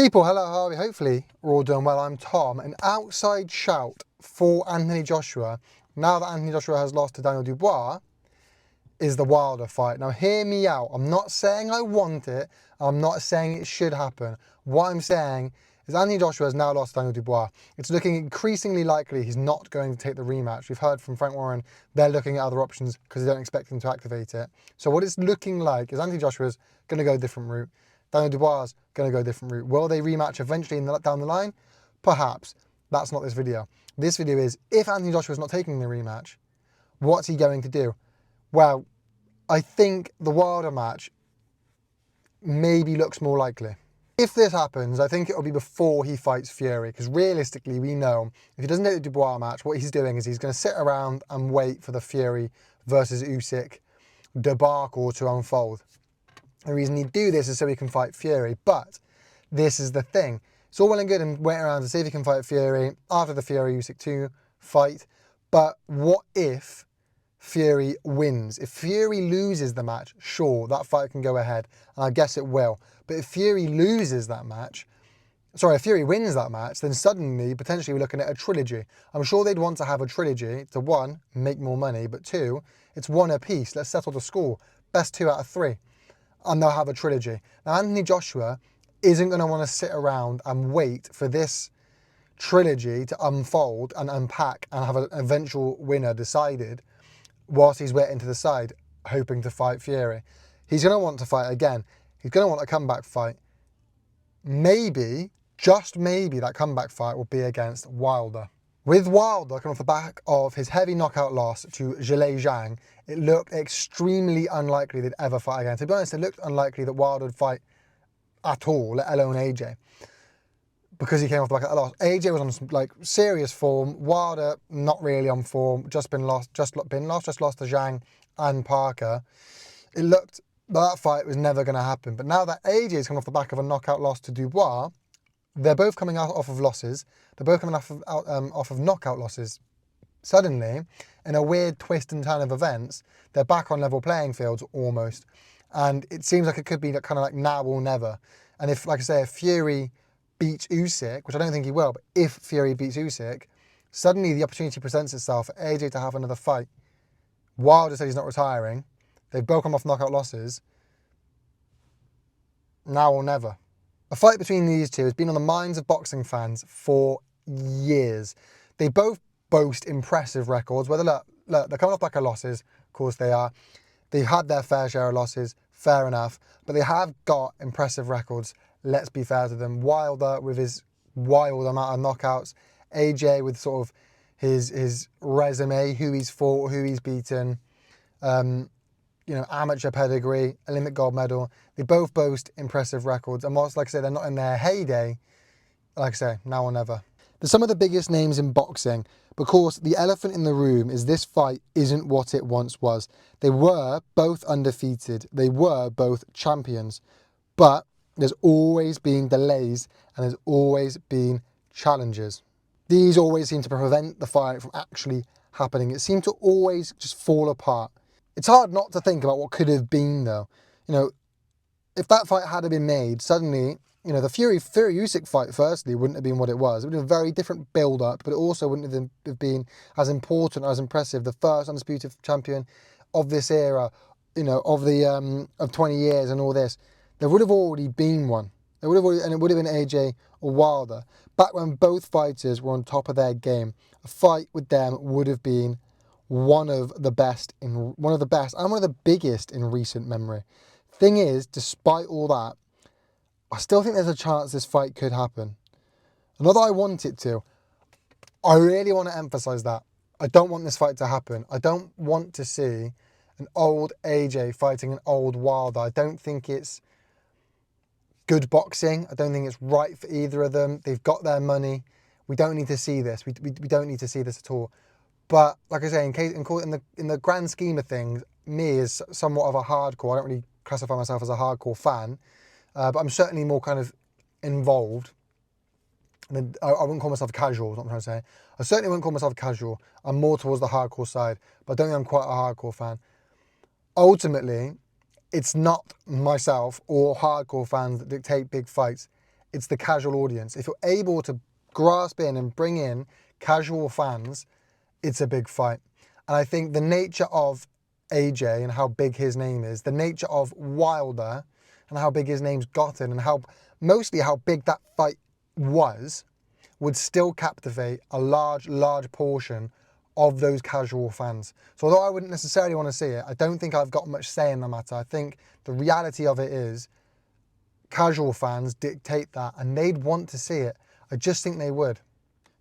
People, hello, how are we? Hopefully we're all doing well. I'm Tom. An outside shout for Anthony Joshua, now that Anthony Joshua has lost to Daniel Dubois, is the Wilder fight. Now hear me out. I'm not saying I want it. I'm not saying it should happen. What I'm saying is Anthony Joshua has now lost to Daniel Dubois. It's looking increasingly likely he's not going to take the rematch. We've heard from Frank Warren they're looking at other options because they don't expect him to activate it. So what it's looking like is Anthony Joshua's going to go a different route. Daniel Dubois is going to go a different route. Will they rematch eventually down the line? Perhaps. That's not this video. This video is, if Anthony Joshua is not taking the rematch, what's he going to do? Well, I think the Wilder match maybe looks more likely. If this happens, I think it'll be before he fights Fury, because realistically we know if he doesn't take the Dubois match, what he's doing is he's going to sit around and wait for the Fury versus Usyk debacle to unfold. The reason he'd do this is so he can fight Fury, but this is the thing. It's all well and good and waiting around to see if he can fight Fury after the Fury Usyk 2 fight, but what if Fury wins? If Fury loses the match, sure, that fight can go ahead, and I guess it will. But if Fury loses that match, if Fury wins that match, then suddenly, potentially, we're looking at a trilogy. I'm sure they'd want to have a trilogy to, one, make more money, but two, it's one apiece. Let's settle the score. Best 2 out of 3. And they'll have a trilogy. Now, Anthony Joshua isn't going to want to sit around and wait for this trilogy to unfold and unpack and have an eventual winner decided whilst he's waiting to the side, hoping to fight Fury. He's going to want to fight again. He's going to want a comeback fight. Maybe, just maybe, that comeback fight will be against Wilder. With Wilder coming off the back of his heavy knockout loss to Zhilei Zhang, it looked extremely unlikely they'd ever fight again. To be honest, it looked unlikely that Wilder would fight at all, let alone AJ, because he came off the back of that loss. AJ was on some serious form. Wilder not really on form, just lost to Zhang and Parker. It looked that fight was never going to happen. But now that AJ's come off the back of a knockout loss to Dubois, they're both coming off of losses. They're both coming off of knockout losses. Suddenly, in a weird twist and turn of events, they're back on level playing fields almost. And it seems like it could be kind of like now or never. And if, like I say, if Fury beats Usyk, which I don't think he will, but if Fury beats Usyk, suddenly the opportunity presents itself for AJ to have another fight. Wilder said he's not retiring. They've both come off knockout losses. Now or never. A fight between these two has been on the minds of boxing fans for years. They both boast impressive records. Whether look, they're coming off back of losses, of course they are. They've had their fair share of losses, fair enough, but they have got impressive records. Let's be fair to them. Wilder with his wild amount of knockouts, AJ with sort of his resume, who he's fought, who he's beaten, amateur pedigree, Olympic gold medal. They both boast impressive records. And whilst, like I say, they're not in their heyday, like I say, now or never. They're some of the biggest names in boxing, because the elephant in the room is this fight isn't what it once was. They were both undefeated. They were both champions. But there's always been delays and there's always been challenges. These always seem to prevent the fight from actually happening. It seemed to always just fall apart. It's hard not to think about what could have been, though. If that fight had been made, suddenly, the Fury Usyk fight, firstly, wouldn't have been what it was. It would have been a very different build-up, but it also wouldn't have been as important, as impressive. The first undisputed champion of this era, of 20 years and all this. There would have already been one. And it would have been AJ or Wilder. Back when both fighters were on top of their game, a fight with them would have been one of the best and one of the biggest in recent memory. Thing is, despite all that, I still think there's a chance this fight could happen. Not that I want it to. I really want to emphasize that. I don't want this fight to happen. I don't want to see an old AJ fighting an old Wilder. I don't think it's good boxing. I don't think it's right for either of them. They've got their money. We don't need to see this. We don't need to see this at all. But like I say, in the grand scheme of things, me as somewhat of a hardcore, I don't really classify myself as a hardcore fan, but I'm certainly more kind of involved. I wouldn't call myself casual, is what I'm trying to say. I certainly wouldn't call myself casual. I'm more towards the hardcore side, but I don't think I'm quite a hardcore fan. Ultimately, it's not myself or hardcore fans that dictate big fights. it's the casual audience. If you're able to grasp in and bring in casual fans, it's a big fight. And I think the nature of AJ and how big his name is, the nature of Wilder and how big his name's gotten, and mostly how big that fight was, would still captivate a large portion of those casual fans. So although I wouldn't necessarily want to see it, I don't think I've got much say in the matter. I think the reality of it is casual fans dictate that, and they'd want to see it. I just think they would.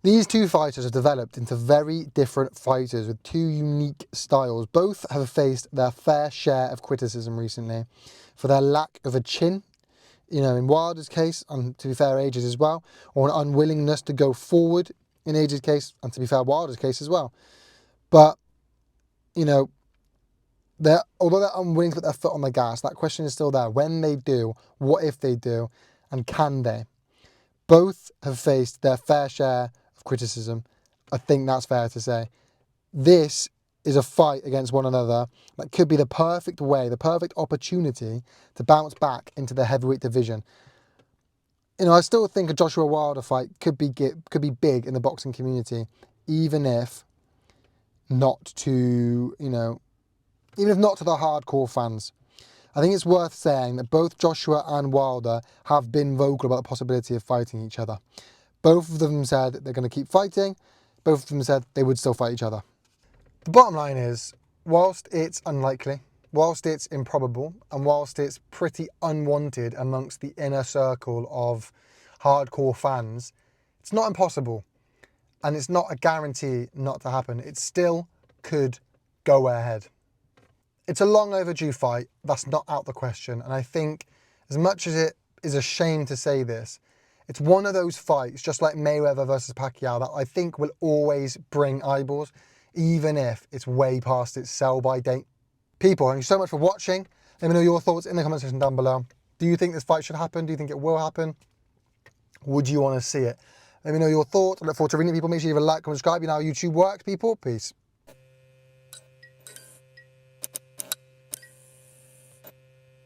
These two fighters have developed into very different fighters with two unique styles. Both have faced their fair share of criticism recently for their lack of a chin, in Wilder's case, and to be fair, AJ's as well, or an unwillingness to go forward in AJ's case, and to be fair, Wilder's case as well. But, although they're unwilling to put their foot on the gas, that question is still there. When they do, what if they do, and can they? Both have faced their fair share of criticism. I think that's fair to say. This is a fight against one another that could be the perfect way, the perfect opportunity to bounce back into the heavyweight division. I still think a Joshua Wilder fight could be big in the boxing community, even if not to the hardcore fans. I think it's worth saying that both Joshua and Wilder have been vocal about the possibility of fighting each other. Both of them said that they're going to keep fighting. Both of them said they would still fight each other. The bottom line is, whilst it's unlikely, whilst it's improbable, and whilst it's pretty unwanted amongst the inner circle of hardcore fans, it's not impossible. And it's not a guarantee not to happen. It still could go ahead. It's a long overdue fight. That's not out the question. And I think, as much as it is a shame to say this, it's one of those fights, just like Mayweather versus Pacquiao, that I think will always bring eyeballs, even if it's way past its sell-by date. People, thank you so much for watching. Let me know your thoughts in the comment section down below. Do you think this fight should happen? Do you think it will happen? Would you want to see it? Let me know your thoughts. I look forward to reading people. Make sure you leave a like, comment, subscribe. You know how YouTube works, people. Peace.